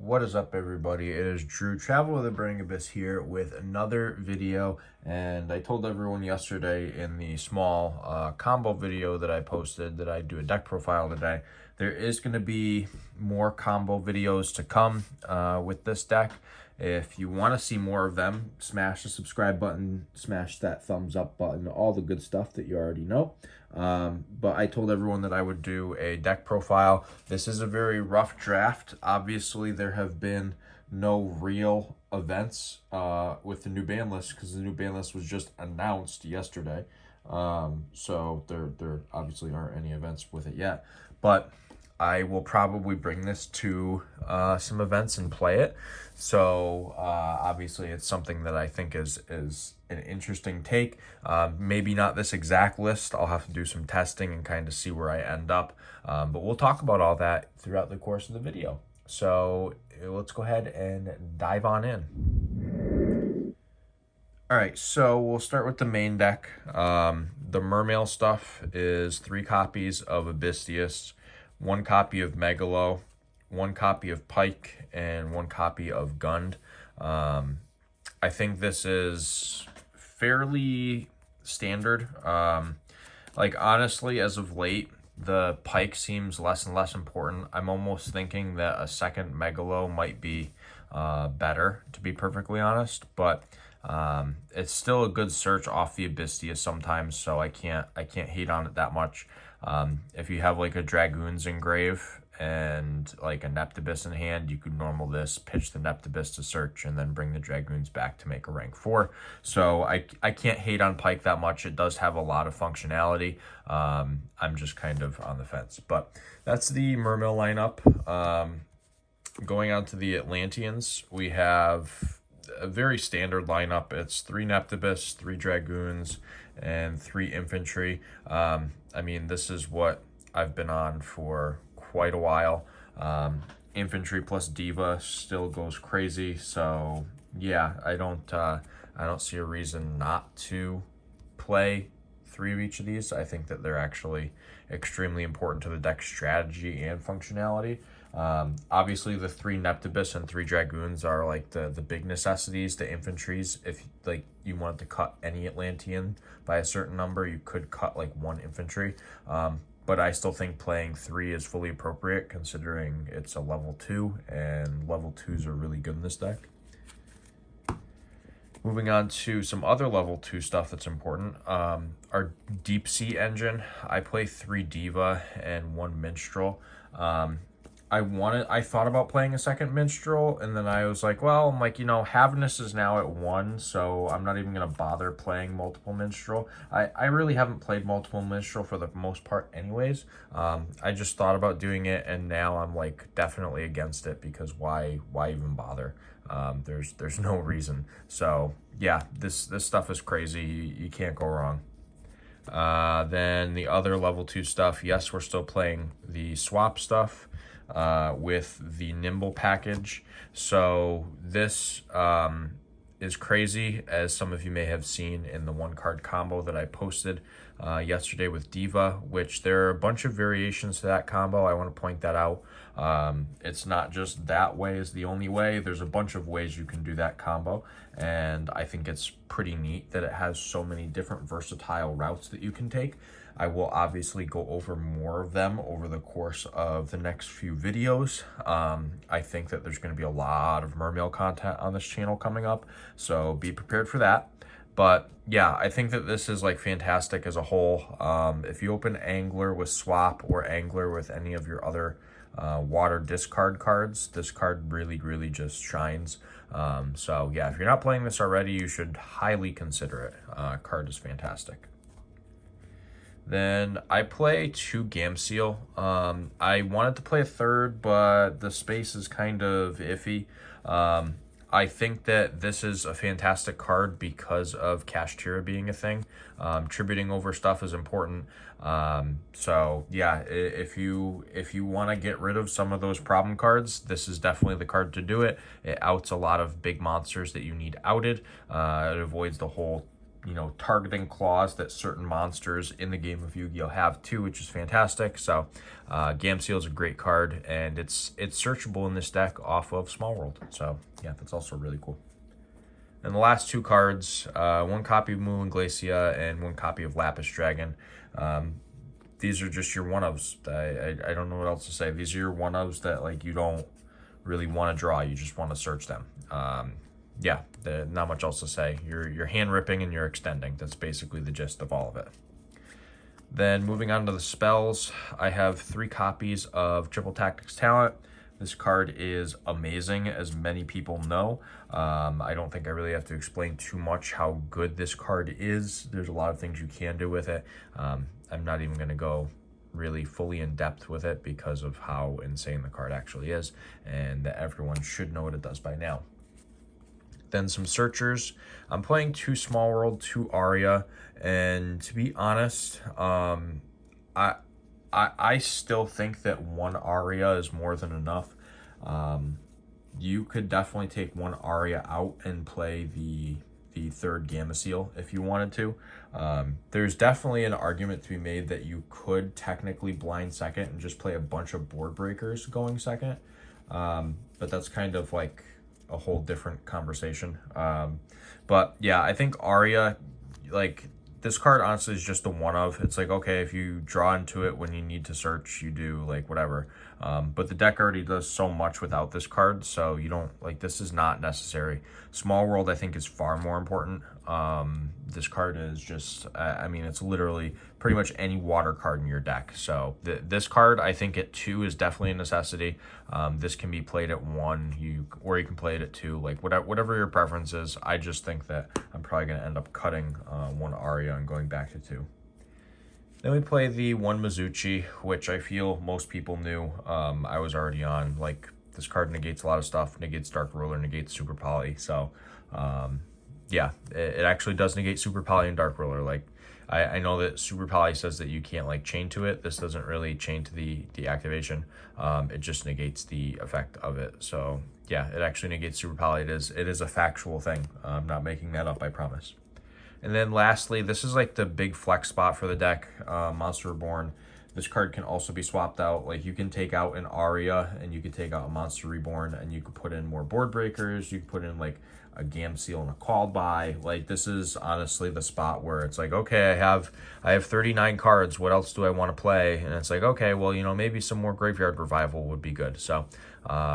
What is up, everybody? It is Drew, Travel with a Burning Abyss here with another video. And I told everyone yesterday in the small combo video that I posted that I'd do a deck profile today. There is going to be more combo videos to come with this deck. If you want to see more of them, smash the subscribe button, smash that thumbs up button, all the good stuff that you already know. But I told everyone that I would do a deck profile. This is a very rough draft. Obviously, there have been no real events with the new ban list because the new ban list was just announced yesterday. So there obviously aren't any events with it yet. But I will probably bring this to some events and play it. So obviously it's something that I think is an interesting take. Maybe not this exact list. I'll have to do some testing and kind of see where I end up. But we'll talk about all that throughout the course of the video. So let's go ahead and dive on in. All right, so we'll start with the main deck. The Mermail stuff is 3 copies of Abystius, 1 copy of Megalo, 1 copy of Pike, and 1 copy of Gund. I think this is fairly standard. Like, honestly, as of late, the Pike seems less and less important. I'm almost thinking that a second Megalo might be better, to be perfectly honest, but it's still a good search off the Abystius sometimes, so I can't hate on it that much. If you have like a Dragoon's Engrave and like a Neptibus in hand, you could normal this, pitch the Neptibus to search, and then bring the Dragoons back to make a rank 4. So I can't hate on Pike that much. It does have a lot of functionality. I'm just kind of on the fence. But that's the Mermail lineup. Going on to the Atlanteans, we have a very standard lineup. It's 3 Neptibus, 3 Dragoons, and 3 infantry. I mean, this is what I've been on for quite a while. Infantry plus Diva still goes crazy. So yeah, I don't see a reason not to play 3 of each of these. I think that they're actually extremely important to the deck strategy and functionality. Obviously the 3 Neptibus and 3 Dragoons are like the big necessities. The infantries, if like you wanted to cut any Atlantean by a certain number, you could cut like 1 infantry. But I still think playing 3 is fully appropriate considering it's a level 2, and level 2s are really good in this deck. Moving on to some other level 2 stuff that's important. Our Deep Sea engine, I play 3 Diva and 1 Minstrel. I thought about playing a second Minstrel, and then I was like, well, I'm like, you know, Havness is now at 1, so I'm not even going to bother playing multiple Minstrel. I really haven't played multiple Minstrel for the most part anyways. I just thought about doing it, and now I'm like definitely against it because why even bother? There's no reason. So yeah, this stuff is crazy. You can't go wrong. Then the other level 2 stuff, yes, we're still playing the swap stuff with the Nimble package. So this is crazy, as some of you may have seen in the 1-card combo that I posted yesterday with Diva, which there are a bunch of variations to that combo. I want to point that out. It's not just that way is the only way. There's a bunch of ways you can do that combo, and I think it's pretty neat that it has so many different versatile routes that you can take. I will obviously go over more of them over the course of the next few videos. I think that there's going to be a lot of Mermail content on this channel coming up, so be prepared for that. But yeah, I think that this is like fantastic as a whole. If you open Angler with Swap or Angler with any of your other water discard cards, this card really just shines. So yeah, if you're not playing this already, you should highly consider it. Card is fantastic. Then I play 2 Gameciel. I wanted to play a 3rd, but the space is kind of iffy. I think that this is a fantastic card because of Kashtira being a thing. Tributing over stuff is important. So yeah, if you want to get rid of some of those problem cards, this is definitely the card to do it. It outs a lot of big monsters that you need outed. It avoids the whole you know, targeting claws that certain monsters in the game of Yu-Gi-Oh have too, which is fantastic. So Gameciel is a great card, and it's searchable in this deck off of Small World. So yeah, that's also really cool. And the last two cards, one copy of Moon Glacia and one copy of Lapis Dragon. These are just your one-ofs. I don't know what else to say. These are your one-ofs that like you don't really want to draw. You just want to search them. Yeah, not much else to say. You're hand ripping and you're extending. That's basically the gist of all of it. Then moving on to the spells, I have 3 copies of Triple Tactics Talent. This card is amazing, as many people know. I don't think I really have to explain too much how good this card is. There's a lot of things you can do with it. I'm not even going to go really fully in depth with it because of how insane the card actually is, and that everyone should know what it does by now. Then some searchers. I'm playing 2 Small World, 2 Aria, and to be honest, I still think that 1 Aria is more than enough. You could definitely take 1 Aria out and play the 3rd Gameciel if you wanted to. There's definitely an argument to be made that you could technically blind second and just play a bunch of board breakers going second. But that's kind of like a whole different conversation. But yeah, I think Aria, like, this card honestly is just the one of. It's like, okay, if you draw into it when you need to search, you do, like, whatever. But the deck already does so much without this card, so you don't, like, this is not necessary. Small World, I think, is far more important. This card is just, I mean, it's literally pretty much any water card in your deck. So this card, I think at 2 is definitely a necessity. This can be played at 1, or you can play it at 2, like whatever your preference is. I just think that I'm probably going to end up cutting 1 Aria and going back to 2. Then we play the 1 Mizuchi, which I feel most people knew. I was already on. Like, this card negates a lot of stuff, negates Dark Ruler, negates Super Poly. So, yeah, it actually does negate Super Poly and Dark Ruler. Like, I know that Super Poly says that you can't, like, chain to it. This doesn't really chain to the activation. It just negates the effect of it. So, yeah, it actually negates Super Poly. It is a factual thing. I'm not making that up, I promise. And then lastly, this is like the big flex spot for the deck, Monster Reborn. This card can also be swapped out. Like, you can take out an Aria and you can take out a Monster Reborn and you could put in more board breakers. You could put in like a Gameciel and a Called By. Like, this is honestly the spot where it's like, okay, I have 39 cards. What else do I want to play? And it's like, okay, well, you know, maybe some more Graveyard Revival would be good. So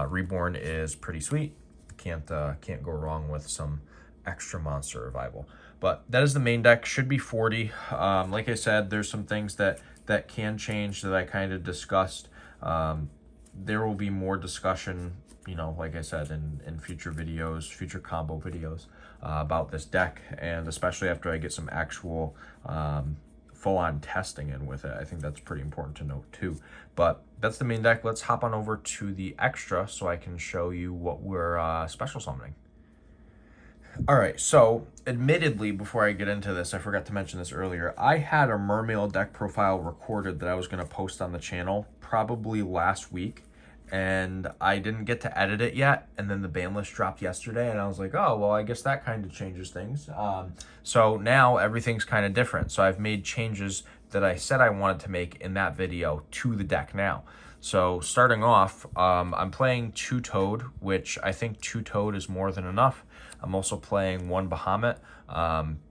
Reborn is pretty sweet. Can't go wrong with some extra Monster Revival. But that is the main deck. Should be 40. Like I said, there's some things that can change that I kind of discussed. There will be more discussion, you know, like I said, in future videos, future combo videos about this deck, and especially after I get some actual full-on testing in with it. I think that's pretty important to note too. But that's the main deck. Let's hop on over to the extra so I can show you what we're special summoning. All right, so admittedly, before I get into this, I forgot to mention this earlier. I had a Mermail deck profile recorded that I was going to post on the channel probably last week, and I didn't get to edit it yet, and then the ban list dropped yesterday, and I was like, oh, well, I guess that kind of changes things. So now everything's kind of different. So I've made changes that I said I wanted to make in that video to the deck now. So starting off, I'm playing 2 Toad, which I think 2 Toad is more than enough. I'm also playing 1 Bahamut.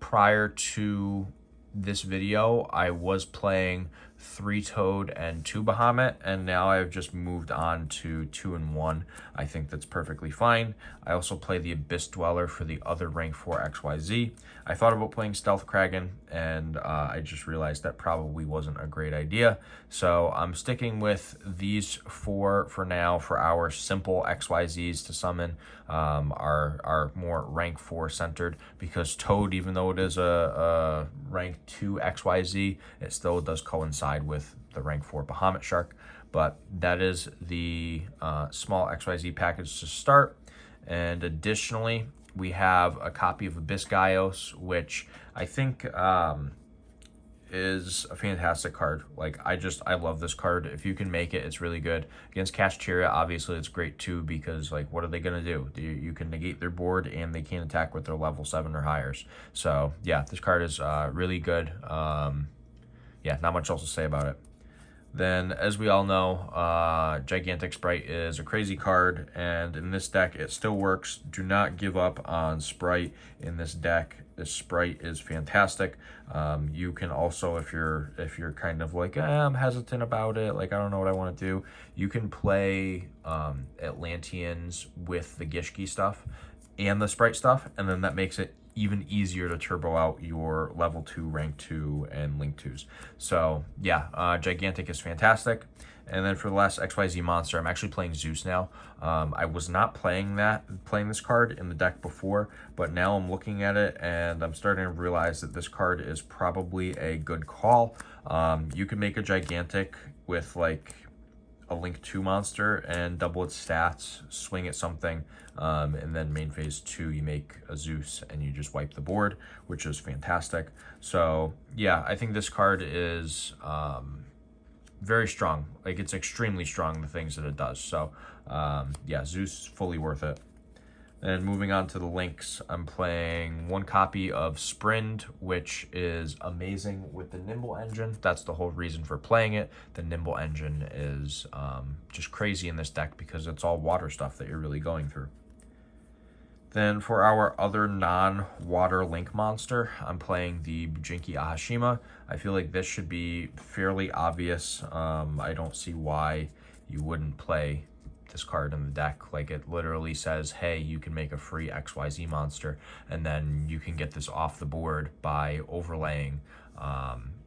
Prior to this video, I was playing 3 Toad and 2 Bahamut, and now I've just moved on to 2 and 1. I think that's perfectly fine. I also play the Abyss Dweller for the other rank 4 XYZ. I thought about playing Stealth Kraken, and I just realized that probably wasn't a great idea. So I'm sticking with these 4 for now for our simple XYZs to summon, are more rank 4 centered, because Toad, even though it is a rank 2 XYZ, it still does coincide with the rank 4 Bahamut Shark. But that is the small XYZ package to start. And additionally, we have a copy of Abyss Gaios, which I think is a fantastic card. Like, I love this card. If you can make it, it's really good. Against Cafeteria, obviously it's great too, because like, what are they gonna do? You can negate their board and they can't attack with their level 7 or higher. So yeah, this card is really good. Yeah, not much else to say about it. Then, as we all know, Gigantic Sprite is a crazy card, and in this deck, it still works. Do not give up on Sprite in this deck. This Sprite is fantastic. You can also, if you're kind of like, I'm hesitant about it, like I don't know what I want to do, you can play Atlanteans with the Gishki stuff and the Sprite stuff, and then that makes it even easier to turbo out your level 2, rank 2, and link 2s. So yeah, Gigantic is fantastic. And then for the last XYZ monster, I'm actually playing Zeus now. I was not playing this card in the deck before, but now I'm looking at it and I'm starting to realize that this card is probably a good call. You can make a Gigantic with like a link 2 monster and double its stats, swing at something, and then main phase 2 you make a Zeus and you just wipe the board, which is fantastic. So yeah, I think this card is very strong. Like, it's extremely strong, the things that it does. So yeah, Zeus, fully worth it. And moving on to the links, I'm playing 1 copy of Sprint, which is amazing with the Nimble engine. That's the whole reason for playing it. The Nimble engine is just crazy in this deck because it's all water stuff that you're really going through. Then for our other non-water link monster, I'm playing the Bujinki Ahashima. I feel like this should be fairly obvious. I don't see why you wouldn't play this card in the deck. Like, it literally says, hey, you can make a free XYZ monster, and then you can get this off the board by overlaying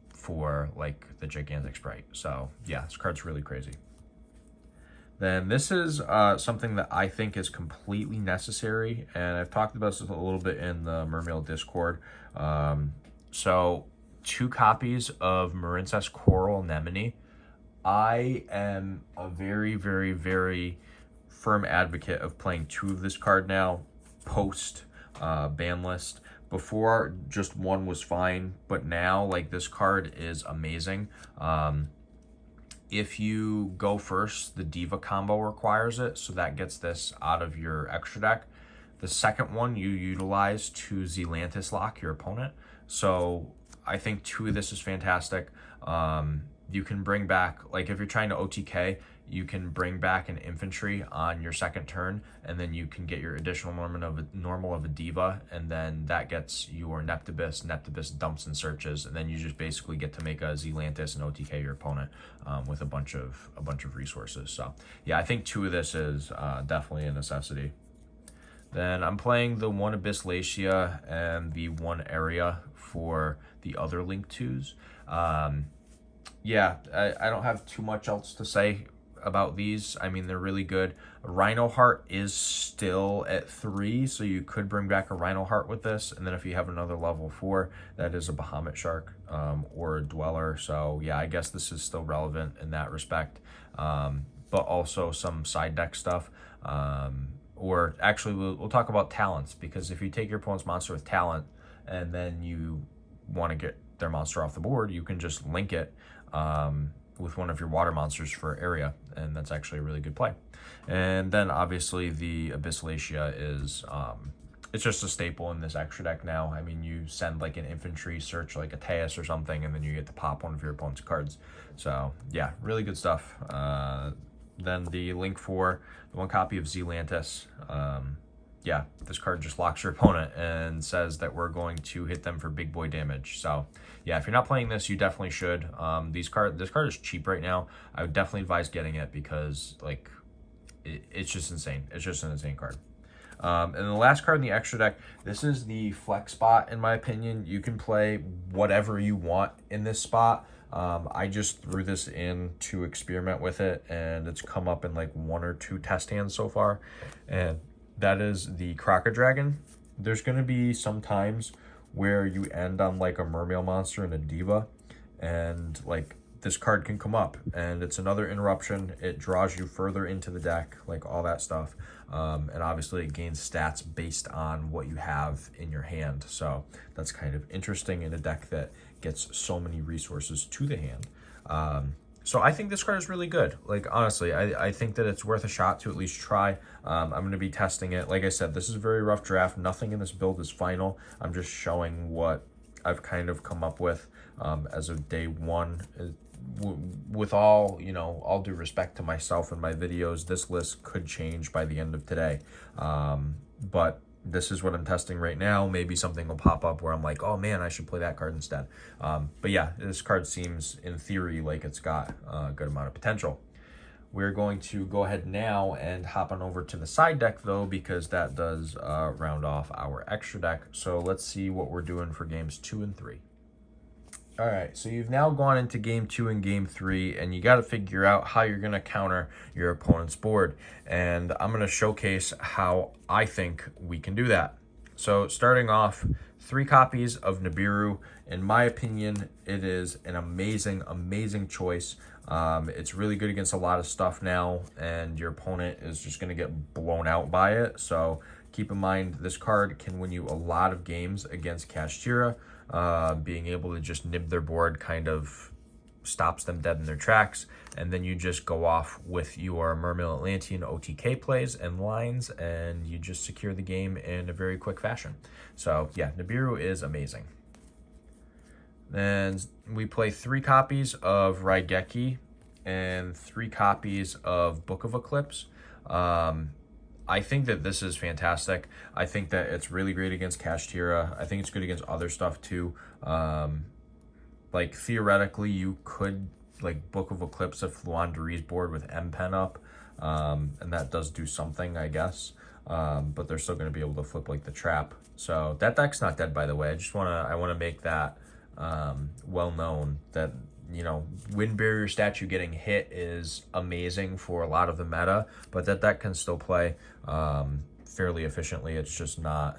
for like the Gigantic Sprite. So yeah, this card's really crazy. Then this is something that I think is completely necessary, and I've talked about this a little bit in the Mermail Discord. So 2 copies of Marincess Coral Anemone. I am a very, very, very firm advocate of playing 2 of this card now, post ban list. Before, just 1 was fine, but now, like, this card is amazing. If you go first, the Diva combo requires it, so that gets this out of your extra deck. The second one you utilize to Zealantis lock your opponent. So I think 2 of this is fantastic. You can bring back, like, if you're trying to OTK, you can bring back an infantry on your second turn, and then you can get your additional normal of a Diva, and then that gets your Neptibus. Neptibus dumps and searches, and then you just basically get to make a Zealantis and OTK your opponent with a bunch of resources. So yeah, I think 2 of this is definitely a necessity. Then I'm playing the 1 Abyss Lacia and the 1 Area for the other Link 2s. Yeah, I don't have too much else to say about these. I mean, they're really good. Rhino Heart is still at 3, so you could bring back a Rhino Heart with this, and then if you have another level 4, that is a Bahamut Shark or a Dweller. So yeah, I guess this is still relevant in that respect, but also some side deck stuff. Or actually, we'll talk about talents, because if you take your opponent's monster with talent and then you want to get their monster off the board, you can just link it with one of your water monsters for area, and that's actually a really good play. And then obviously the Abyss Lacia is it's just a staple in this extra deck now. I mean, you send like an infantry search like a Teus or something, and then you get to pop one of your opponent's cards. So yeah, really good stuff. Then the link for the 1 copy of Zealantis. Yeah, this card just locks your opponent and says that we're going to hit them for big boy damage. So yeah, if you're not playing this, you definitely should. This card is cheap right now. I would definitely advise getting it, because like it's just insane. It's just an insane card. And the last card in the extra deck, this is the flex spot, in my opinion. You can play whatever you want in this spot. I just threw this in to experiment with it, and it's come up in like 1 or 2 test hands so far, and that is the Crocodragon. There's going to be some times where you end on like a Mermail monster and a Diva, and like this card can come up, and it's another interruption. It draws you further into the deck, like all that stuff. And obviously it gains stats based on what you have in your hand. So that's kind of interesting in a deck that gets so many resources to the hand. So I think this card is really good. Like, honestly, I think that it's worth a shot to at least try. I'm going to be testing it. Like I said, this is a very rough draft. Nothing in this build is final. I'm just showing what I've kind of come up with as of day one. With all, you know, all due respect to myself and my videos, this list could change by the end of today. But this is what I'm testing right now. Maybe something will pop up where I'm like, oh man, I should play that card instead. But yeah, this card seems in theory like it's got a good amount of potential. We're going to go ahead now and hop on over to the side deck though, because that does round off our extra deck. So let's see what we're doing for games 2 and 3. All right, so you've now gone into game 2 and game 3, and you got to figure out how you're going to counter your opponent's board. And I'm going to showcase how I think we can do that. So starting off, 3 copies of Nibiru. In my opinion, it is an amazing, amazing choice. It's really good against a lot of stuff now, and your opponent is just going to get blown out by it. So keep in mind, this card can win you a lot of games against Kashtira. Being able to just nib their board kind of stops them dead in their tracks, and then you just go off with your Mermail Atlantean OTK plays and lines, and you just secure the game in a very quick fashion. So yeah, Nibiru is amazing. Then we play 3 copies of Raigeki and 3 copies of Book of Eclipse. I think that this is fantastic. I think that it's really great against Kashtira. I think it's good against other stuff too. Like theoretically, you could like Book of Eclipse of Fluandree's board with M-Pen up, and that does do something, I guess. But they're still going to be able to flip like the trap. So that deck's not dead, by the way. I wanna make that well known that, you know, Wind Barrier statue getting hit is amazing for a lot of the meta, but that can still play fairly efficiently. It's just not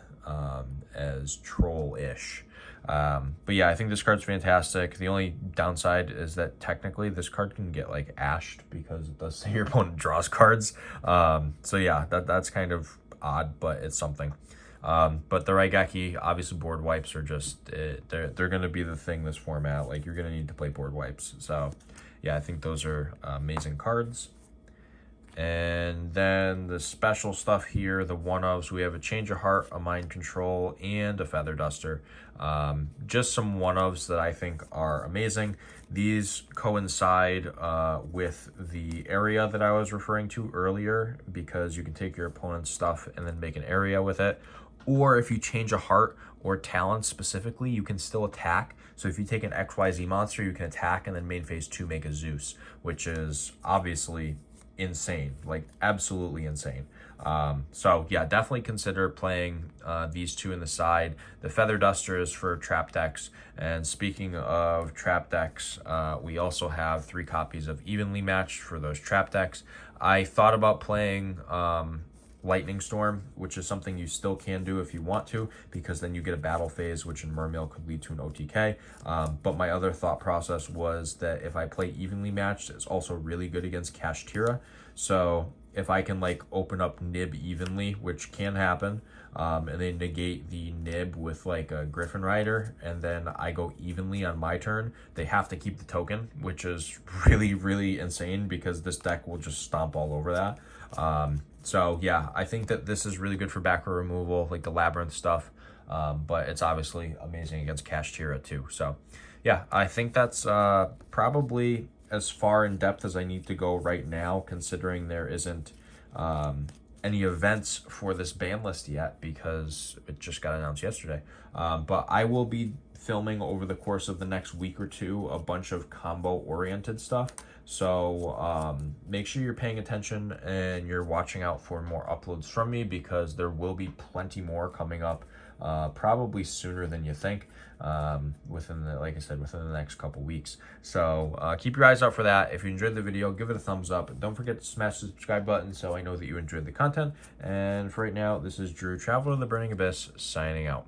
as troll-ish. But yeah, I think this card's fantastic. The only downside is that technically this card can get like ashed because it does say your opponent draws cards. So yeah, that's kind of odd, but it's something. But the Raigeki, obviously board wipes are just, they're going to be the thing this format. Like, you're going to need to play board wipes. So yeah, I think those are amazing cards. And then the special stuff here, the one-ofs, we have a Change of Heart, a Mind Control, and a Feather Duster. Just some one-ofs that I think are amazing. These coincide with the area that I was referring to earlier, because you can take your opponent's stuff and then make an area with it. Or if you change a heart or talent specifically, you can still attack. So if you take an XYZ monster, you can attack and then main phase 2 make a Zeus, which is obviously insane, like absolutely insane. So yeah, definitely consider playing these 2 in the side. The Feather Duster is for trap decks. And speaking of trap decks, we also have 3 copies of Evenly Matched for those trap decks. I thought about playing Lightning Storm, which is something you still can do if you want to, because then you get a battle phase, which in Mermail could lead to an OTK. But my other thought process was that if I play Evenly Matched, it's also really good against Kashtira. So if I can like open up Nib evenly, which can happen, and then negate the Nib with like a Griffin Rider, and then I go evenly on my turn, they have to keep the token, which is really, really insane because this deck will just stomp all over that. So yeah, I think that this is really good for back row removal, like the Labyrinth stuff, but it's obviously amazing against Kashtira too. So yeah, I think that's probably as far in depth as I need to go right now, considering there isn't any events for this ban list yet because it just got announced yesterday. But I will be filming over the course of the next week or 2 a bunch of combo oriented stuff. So make sure you're paying attention and you're watching out for more uploads from me, because there will be plenty more coming up probably sooner than you think, within the, like I said, within the next couple weeks. So keep your eyes out for that. If you enjoyed the video, give it a thumbs up. Don't forget to smash the subscribe button so I know that you enjoyed the content. And for right now, this is Drew, Traveler of the Burning Abyss, signing out.